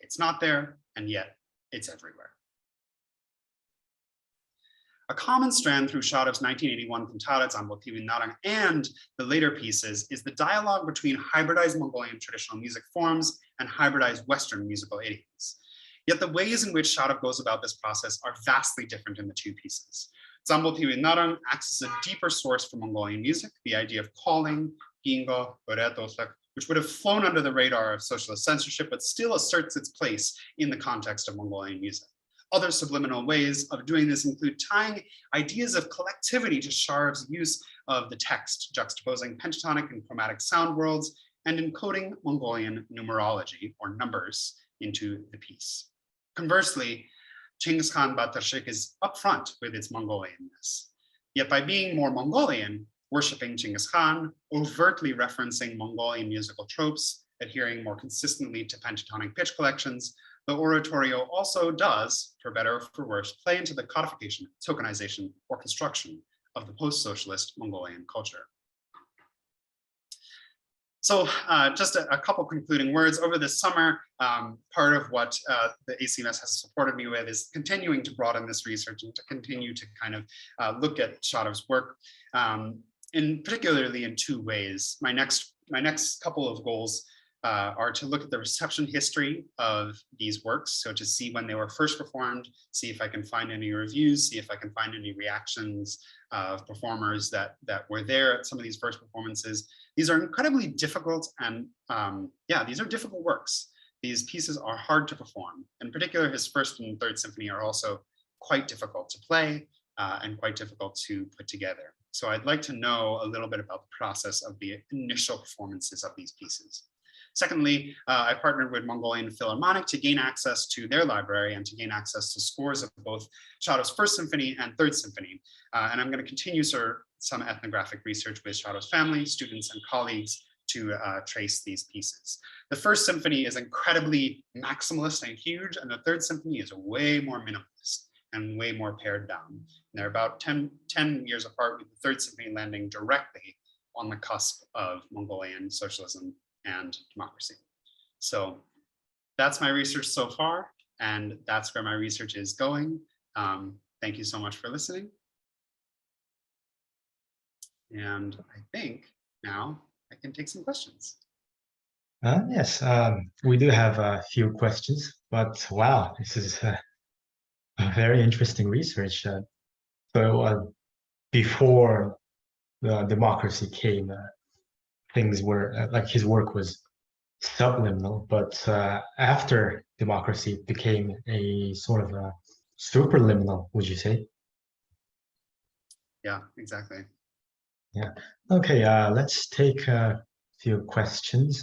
It's not there, and yet it's everywhere. A common strand through Sharav's 1981 cantata Zambuu Tiviin Naran and the later pieces is the dialogue between hybridized Mongolian traditional music forms and hybridized Western musical idioms. Yet the ways in which Sharav goes about this process are vastly different in the 2 pieces. Zambuu Tiviin Naran acts as a deeper source for Mongolian music, the idea of calling, gingo, which would have flown under the radar of socialist censorship, but still asserts its place in the context of Mongolian music. Other subliminal ways of doing this include tying ideas of collectivity to Sharav's use of the text, juxtaposing pentatonic and chromatic sound worlds, and encoding Mongolian numerology, or numbers, into the piece. Conversely, Chinggis Khan Batarshik is upfront with its Mongolianness. Yet by being more Mongolian, worshipping Chinggis Khan, overtly referencing Mongolian musical tropes, adhering more consistently to pentatonic pitch collections, the oratorio also does, for better or for worse, play into the codification, tokenization, or construction of the post-socialist Mongolian culture. So just a couple concluding words. Over this summer, part of what the ACMS has supported me with is continuing to broaden this research and to continue to kind of look at Sharav's work, particularly in 2 ways. My next couple of goals are to look at the reception history of these works. So to see when they were first performed, see if I can find any reviews, see if I can find any reactions of performers that were there at some of these first performances. These are incredibly difficult and these are difficult works. These pieces are hard to perform. In particular, his 1st and 3rd symphony are also quite difficult to play and quite difficult to put together. So I'd like to know a little bit about the process of the initial performances of these pieces. Secondly, I partnered with Mongolian Philharmonic to gain access to their library and to gain access to scores of both Sharav's 1st symphony and 3rd symphony. And I'm going to continue some ethnographic research with Sharav's family, students, and colleagues to trace these pieces. The 1st symphony is incredibly maximalist and huge, and the 3rd symphony is way more minimalist and way more pared down. And they're about 10 years apart, with the 3rd symphony landing directly on the cusp of Mongolian socialism and democracy. So that's my research so far, and that's where my research is going. Thank you so much for listening. And I think now I can take some questions. Yes, we do have a few questions, but wow, this is a very interesting research. So before the democracy came, things were like his work was subliminal, but after democracy it became a sort of a superliminal, would you say? Yeah, exactly. Yeah. Okay, let's take a few questions.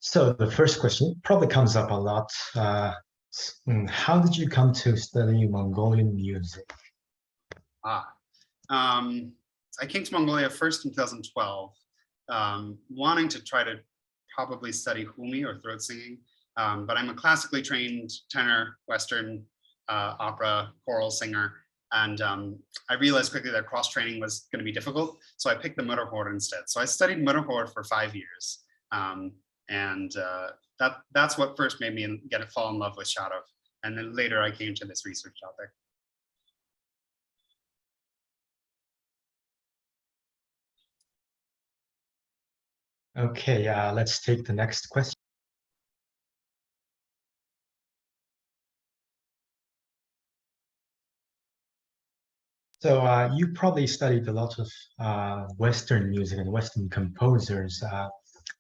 So the first question probably comes up a lot. How did you come to study Mongolian music? I came to Mongolia first in 2012, wanting to try to probably study humi or throat singing, but I'm a classically trained tenor, Western opera, choral singer, and I realized quickly that cross training was going to be difficult, so I picked the Murhor instead. So I studied Murhor for 5 years, that's what first made me fall in love with Sharav, and then later I came to this research topic. Okay, let's take the next question. So you probably studied a lot of Western music and Western composers,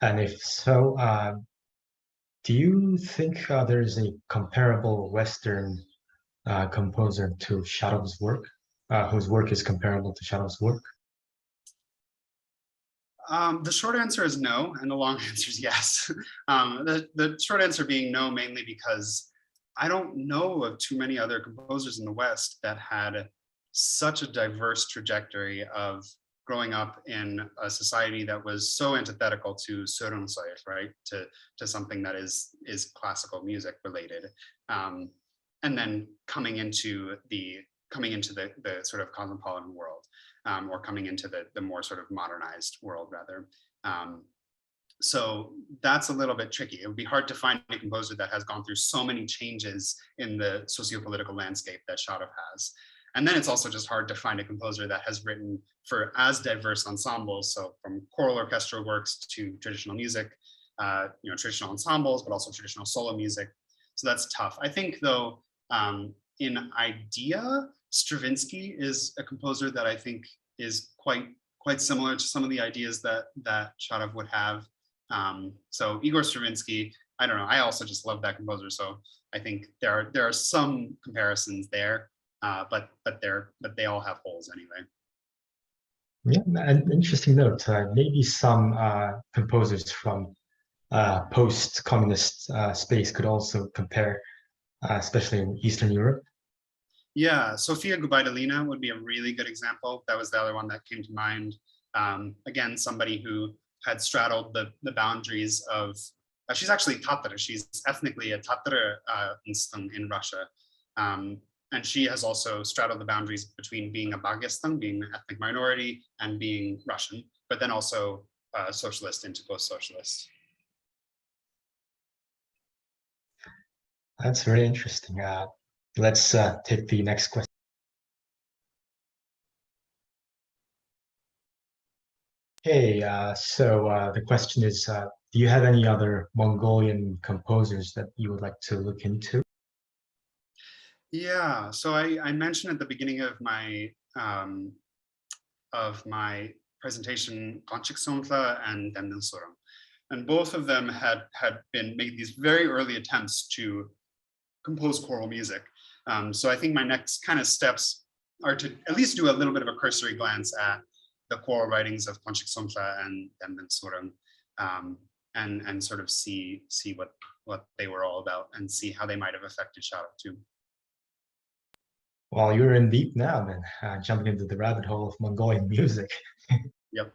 and if so, do you think there is a comparable Western composer to Sharav's work, whose work is comparable to Sharav's work? The short answer is no, and the long answer is yes. The short answer being no, mainly because I don't know of too many other composers in the West that had such a diverse trajectory of growing up in a society that was so antithetical to Turmunkh, right? To something that is classical music related, and then coming into the sort of cosmopolitan world, or coming into the more sort of modernized world rather. So that's a little bit tricky. It would be hard to find a composer that has gone through so many changes in the socio-political landscape that Sharav has. And then it's also just hard to find a composer that has written for as diverse ensembles, so from choral orchestral works to traditional music, traditional ensembles, but also traditional solo music. So that's tough. I think though, in idea, Stravinsky is a composer that I think is quite similar to some of the ideas that Sharav would have. So Igor Stravinsky, I don't know, I also just love that composer. So I think there are some comparisons there, but they all have holes anyway. Yeah, an interesting note. Maybe some composers from post-communist space could also compare, especially in Eastern Europe. Yeah, Sofia Gubaidulina would be a really good example. That was the other one that came to mind. Again, somebody who had straddled the boundaries of, she's actually Tatar, she's ethnically a Tatar in Russia. And she has also straddled the boundaries between being a Dagestan, being an ethnic minority, and being Russian, but then also socialist into post-socialist. That's very interesting. Let's take the next question. Okay, so the question is, do you have any other Mongolian composers that you would like to look into? Yeah, so I mentioned at the beginning of my presentation Conductor and Nandintsetseg, and both of them had made these very early attempts to compose choral music. So I think my next kind of steps are to at least do a little bit of a cursory glance at the choral writings of Conductor and Nandintsetseg, and sort of see what they were all about and see how they might have affected Sharav too. Well, you're in deep now, then, jumping into the rabbit hole of Mongolian music. Yep.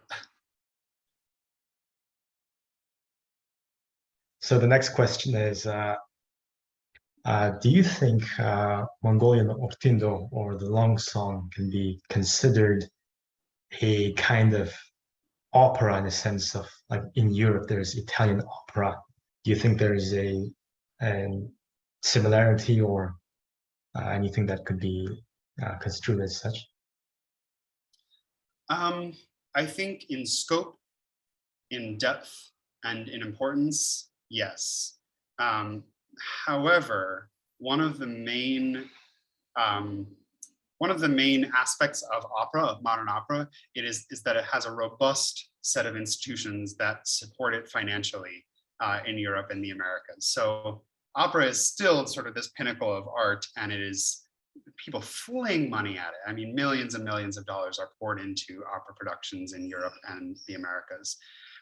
So the next question is, do you think Mongolian urtyn, or the long song, can be considered a kind of opera in the sense of, like in Europe, there's Italian opera? Do you think there is a similarity or anything that could be construed as such? I think in scope, in depth, and in importance, yes. However, one of the main aspects of opera, of modern opera, is that it has a robust set of institutions that support it financially in Europe and the Americas. So opera is still sort of this pinnacle of art, and it is people fling money at it. I mean, millions and millions of dollars are poured into opera productions in Europe and the Americas,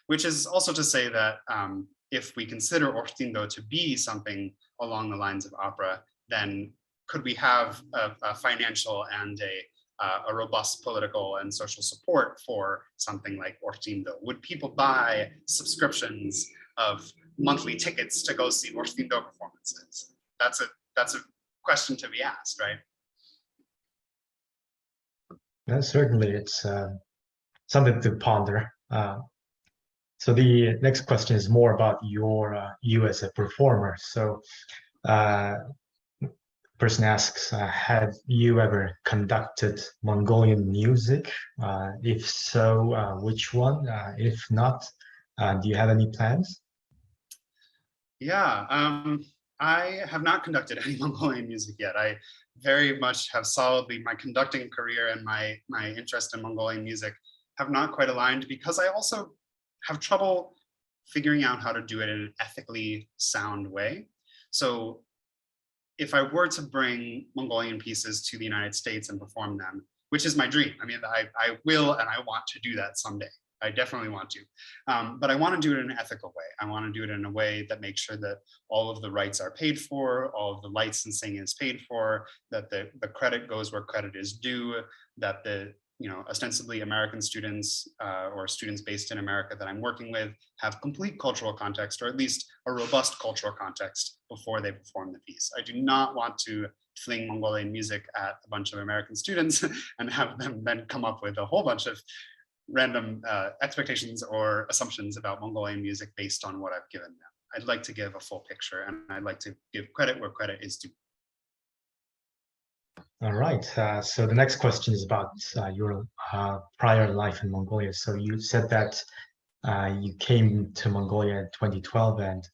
which is also to say that if we consider orchestral to be something along the lines of opera, then could we have a financial and a robust political and social support for something like orchestral? Would people buy subscriptions of monthly tickets to go see orchestral performances? That's a question to be asked, right? Yeah, certainly, it's something to ponder. So the next question is more about you as a performer. So person asks, have you ever conducted Mongolian music? If so, which one? If not, do you have any plans? Yeah, I have not conducted any Mongolian music yet. I very much have solidly, my conducting career and my interest in Mongolian music have not quite aligned, because I also have trouble figuring out how to do it in an ethically sound way. So if I were to bring Mongolian pieces to the United States and perform them, which is my dream. I mean, I will and I want to do that someday. I definitely want to. But I want to do it in an ethical way. I want to do it in a way that makes sure that all of the rights are paid for, all of the licensing is paid for, that the credit goes where credit is due, that the ostensibly American students or students based in America that I'm working with have complete cultural context, or at least a robust cultural context before they perform the piece. I do not want to fling Mongolian music at a bunch of American students and have them then come up with a whole bunch of random expectations or assumptions about Mongolian music based on what I've given them. I'd like to give a full picture, and I'd like to give credit where credit is due. All right. So the next question is about your prior life in Mongolia. So you said that you came to Mongolia in 2012, and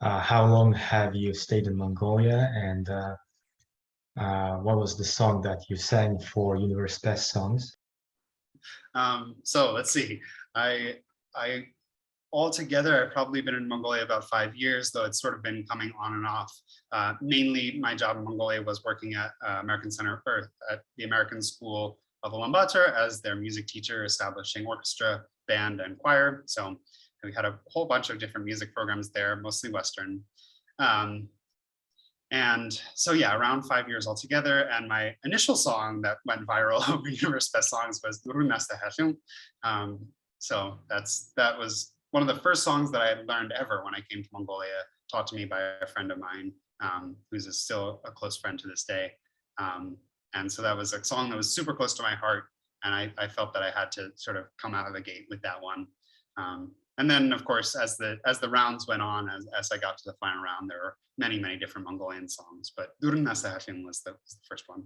how long have you stayed in Mongolia? And what was the song that you sang for Universe Best Songs? So let's see. I altogether, I've probably been in Mongolia about 5 years, though it's sort of been coming on and off. Mainly, my job in Mongolia was working at American Center for at the American School of Ulaanbaatar as their music teacher, establishing orchestra, band, and choir. So we had a whole bunch of different music programs there, mostly Western. And so yeah, around 5 years altogether. And my initial song that went viral over Universe Best Songs was Turmunkh. So that was one of the first songs that I had learned ever when I came to Mongolia, taught to me by a friend of mine, who's still a close friend to this day. And so that was a song that was super close to my heart. And I felt that I had to sort of come out of the gate with that one. And then, of course, as the rounds went on, as I got to the final round, there were many, many different Mongolian songs, but Turmunkh was the first one.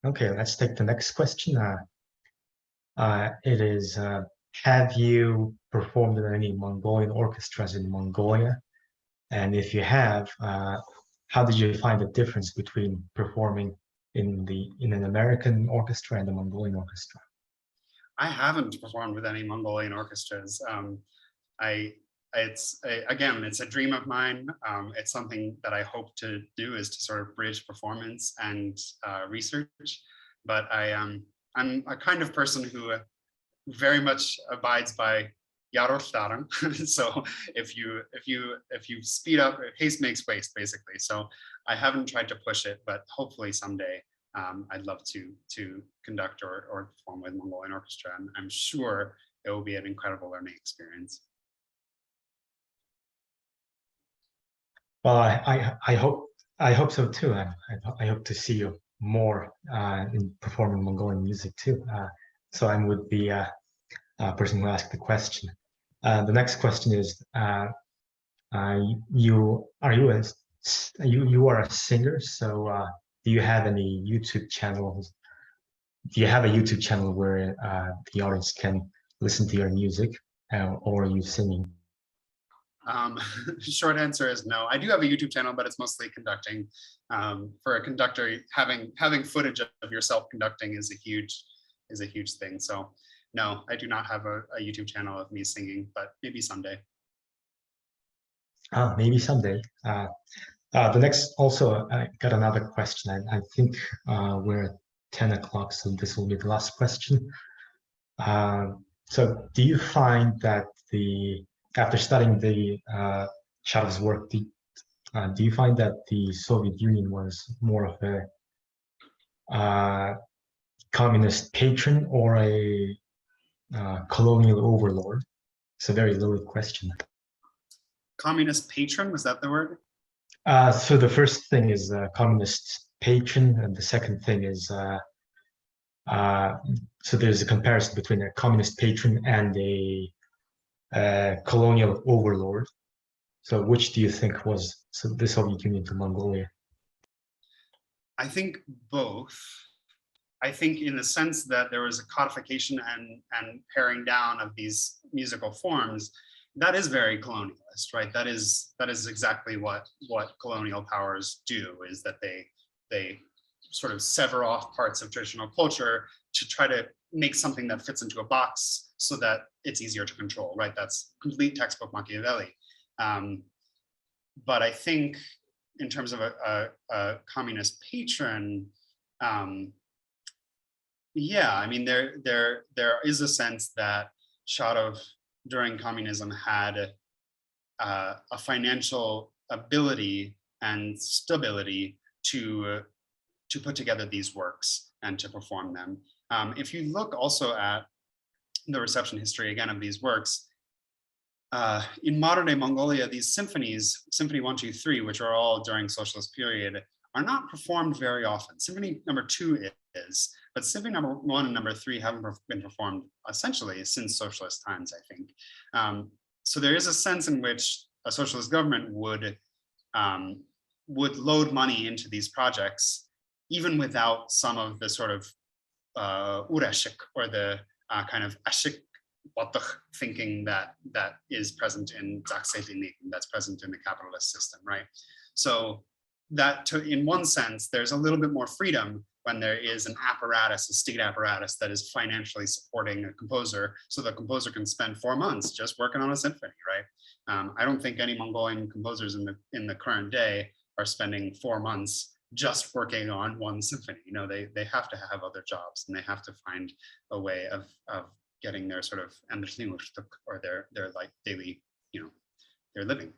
Okay, let's take the next question. It is, have you performed in any Mongolian orchestras in Mongolia? And if you have, how did you find the difference between performing in an American orchestra and a Mongolian orchestra? I haven't performed with any Mongolian orchestras. Again, it's a dream of mine. It's something that I hope to do, is to sort of bridge performance and research. But I'm a kind of person who very much abides by Yarostarang. So if you speed up, haste makes waste, basically. So I haven't tried to push it, but hopefully someday I'd love to conduct or perform with Mongolian orchestra, and I'm sure it will be an incredible learning experience. Well, I hope so too. I hope to see you more in performing Mongolian music too. So I'm with the person who asked the question. The next question is, you are a singer, so do you have any YouTube channels? Do you have a YouTube channel where the audience can listen to your music, or are you singing? Short answer is no. I do have a YouTube channel, but it's mostly conducting. For a conductor, having footage of yourself conducting is a huge thing. So no, I do not have a YouTube channel of me singing, but maybe someday. Maybe someday. The next, also, I got another question. I think we're at 10 o'clock, so this will be the last question. So do you find that after studying the Sharav's work, do you find that the Soviet Union was more of a communist patron or a colonial overlord? It's a very loaded question. Communist patron, was that the word? So the first thing is communist patron, and the second thing is so there's a comparison between a communist patron and a colonial overlord. So which do you think was the Soviet Union to Mongolia? I think both. I think in the sense that there was a codification and paring down of these musical forms, that is very colonialist, right? That is exactly what colonial powers do, is that they sort of sever off parts of traditional culture to try to make something that fits into a box so that it's easier to control, right? That's complete textbook Machiavelli. But I think in terms of a communist patron, yeah, I mean, there is a sense that Sharav during communism had a financial ability and stability to put together these works and to perform them. If you look also at the reception history again of these works, in modern day Mongolia, these symphonies, Symphony 1, 2, 3, which are all during socialist period, are not performed very often. Symphony number 2 is, but Symphony number 1 and number 3 haven't been performed essentially since socialist times, I think. So there is a sense in which a socialist government would load money into these projects, even without some of the sort of ureshik, or the kind of ashik thinking that is present in that's present in the capitalist system, right? So that in one sense, there's a little bit more freedom when there is an apparatus, a state apparatus that is financially supporting a composer, so the composer can spend 4 months just working on a symphony, right? I don't think any Mongolian composers in the current day are spending 4 months just working on one symphony. You know, they have to have other jobs, and they have to find a way of getting their sort of or their like daily, you know, their living.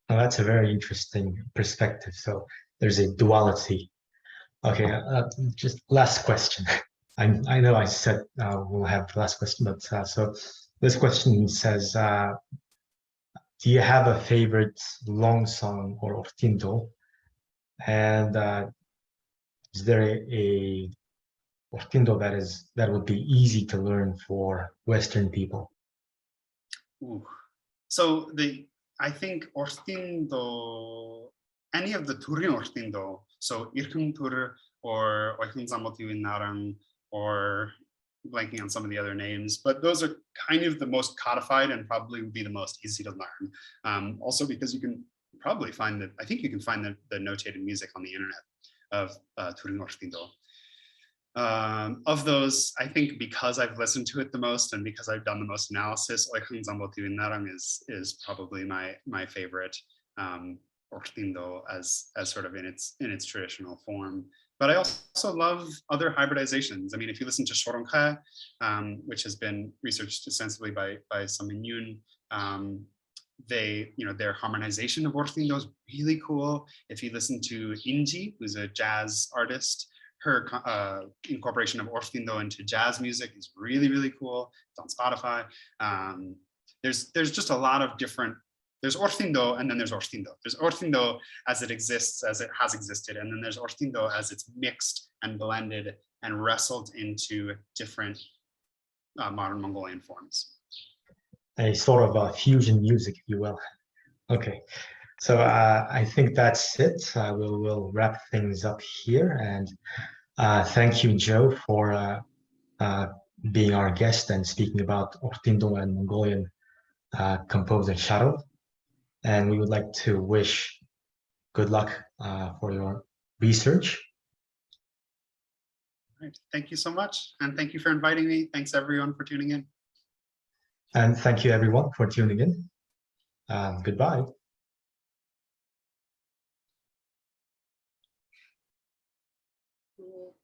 Well, that's a very interesting perspective. So there's a duality. Okay, just last question. I know I said we'll have the last question, but so this question says, do you have a favorite long song or ortindo? And is there a ortindo that would be easy to learn for Western people? Ooh. So I think ortindo, any of the Turin ortindo, so Irkung Tur or Zambuu Tiviin Naran, or blanking on some of the other names, but those are kind of the most codified and probably would be the most easy to learn. Also because you can probably find I think you can find the notated music on the internet of Turin ortindo. Of those, I think because I've listened to it the most and because I've done the most analysis, Zambuu Tiviin Naran is probably my favorite ortindo as sort of in its traditional form. But I also love other hybridizations. I mean, if you listen to Turmunkh, which has been researched extensively by Samin Yoon, their harmonization of ortindo is really cool. If you listen to Inji, who's a jazz artist, her incorporation of ortindo into jazz music is really, really cool. It's on Spotify. There's just a lot of different, there's ortindo and then there's ortindo. There's ortindo as it exists, as it has existed, and then there's ortindo as it's mixed and blended and wrestled into different modern Mongolian forms. A sort of fusion music, if you will. Okay. So I think that's it. We'll wrap things up here, and thank you, Joe, for being our guest and speaking about ortindo and Mongolian composer Sharav. And we would like to wish good luck for your research. Right. Thank you so much, and thank you for inviting me. Thanks everyone for tuning in. And thank you everyone for tuning in. Goodbye. 그